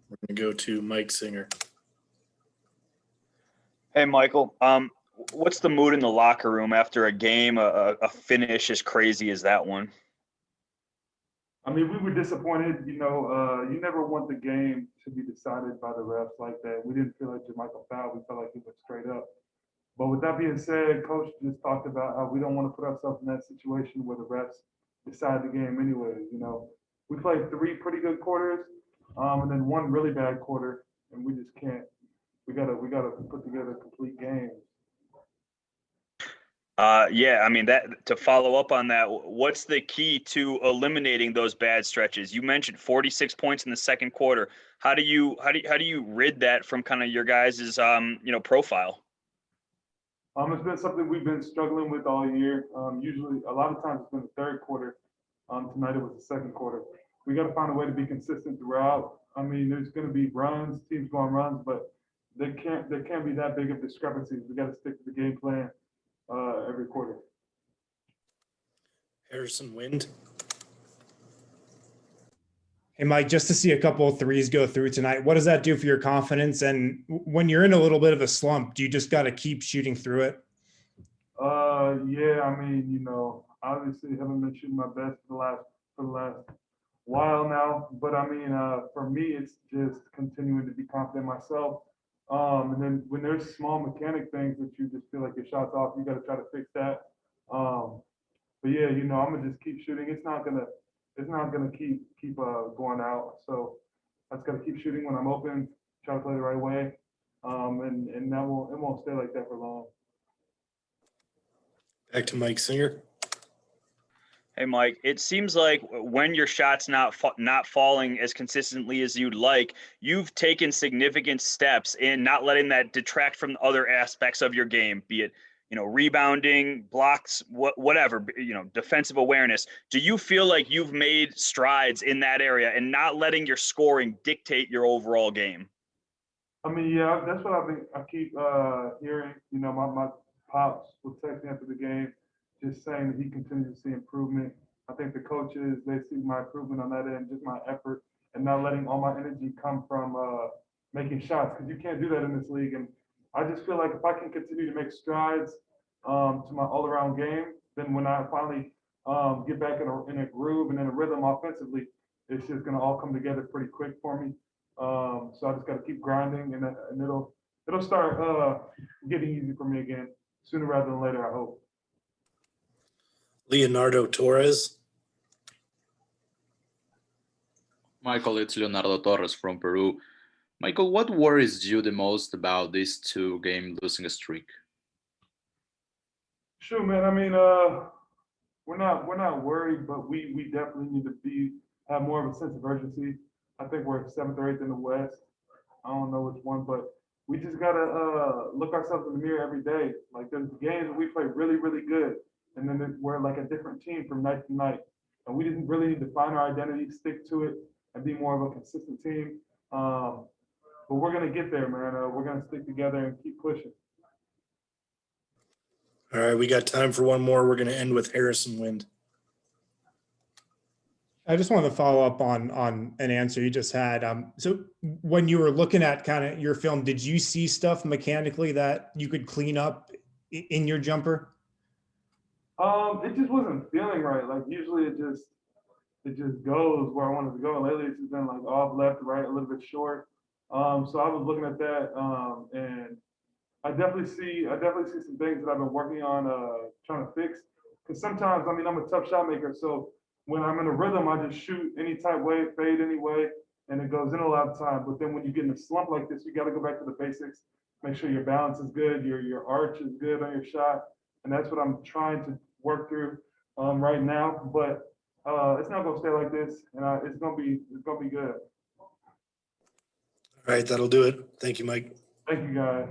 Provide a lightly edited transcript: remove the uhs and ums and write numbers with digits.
We're going to go to Mike Singer. Hey, Michael. What's the mood in the locker room after a game, a finish as crazy as that one? I mean, we were disappointed. You never want the game to be decided by the refs like that. We didn't feel like Jermichael fouled. We felt like he went straight up. But with that being said, Coach just talked about how we don't want to put ourselves in that situation where the refs decide the game anyways. We played 3 pretty good quarters, and then 1 really bad quarter, and we just can't. We gotta put together a complete game. Yeah, I mean that to follow up on that, what's the key to eliminating those bad stretches? You mentioned 46 points in the second quarter. How do you rid that from kind of your guys' profile? It's been something we've been struggling with all year. Usually, a lot of times it's been the third quarter. Tonight it was the second quarter. We got to find a way to be consistent throughout. I mean, there's going to be runs, teams go on runs, but there can't be that big of discrepancies. We got to stick to the game plan every quarter. Harrison Wind. Hey, Mike, just to see a couple of threes go through tonight, what does that do for your confidence? And when you're in a little bit of a slump, do you just got to keep shooting through it? Yeah, I mean, obviously haven't been shooting my best for the last while now, but I mean, for me, it's just continuing to be confident in myself. And then when there's small mechanic things that you just feel like your shot's off, you got to try to fix that. But yeah, I'm gonna just keep shooting. It's not gonna keep going out. So I just gotta keep shooting when I'm open, try to play the right way. And it won't stay like that for long. Back to Mike Singer. Hey, Mike, it seems like when your shot's not falling as consistently as you'd like, you've taken significant steps in not letting that detract from other aspects of your game, be it, rebounding, blocks, whatever, defensive awareness. Do you feel like you've made strides in that area and not letting your scoring dictate your overall game? I mean, yeah, that's what I keep hearing. My pops will text me after the game, just saying that he continues to see improvement. I think the coaches, they see my improvement on that end, just my effort and not letting all my energy come from making shots, because you can't do that in this league. And I just feel like if I can continue to make strides to my all-around game, then when I finally get back in a groove and in a rhythm offensively, it's just going to all come together pretty quick for me. So I just got to keep grinding, and it'll start getting easy for me again sooner rather than later, I hope. Leonardo Torres. Michael, it's Leonardo Torres from Peru. Michael, what worries you the most about this 2-game losing streak? Sure, man. I mean, we're not worried, but we definitely need to have more of a sense of urgency. I think we're 7th or 8th in the West. I don't know which one, but we just gotta look ourselves in the mirror every day. Like, there's games that we play really, really good, and then we're like a different team from night to night. And we didn't really need to find our identity, stick to it, and be more of a consistent team. But we're gonna get there, man. We're gonna stick together and keep pushing. All right, we got time for one more. We're going to end with Harrison Wind. I just wanted to follow up on an answer you just had. So when you were looking at kind of your film, did you see stuff mechanically that you could clean up in your jumper? It just wasn't feeling right. Like, usually it just goes where I wanted to go. Lately it's just been like off, left, right, a little bit short. So I was looking at that, and I definitely see some things that I've been working on trying to fix. Because sometimes, I mean, I'm a tough shot maker, so when I'm in a rhythm, I just shoot any type way, fade any way, and it goes in a lot of time. But then when you get in a slump like this, you got to go back to the basics, make sure your balance is good, your arch is good on your shot, and that's what I'm trying to work through right now. But it's not gonna stay like this, and it's gonna be good. All right, that'll do it. Thank you, Mike. Thank you, guys.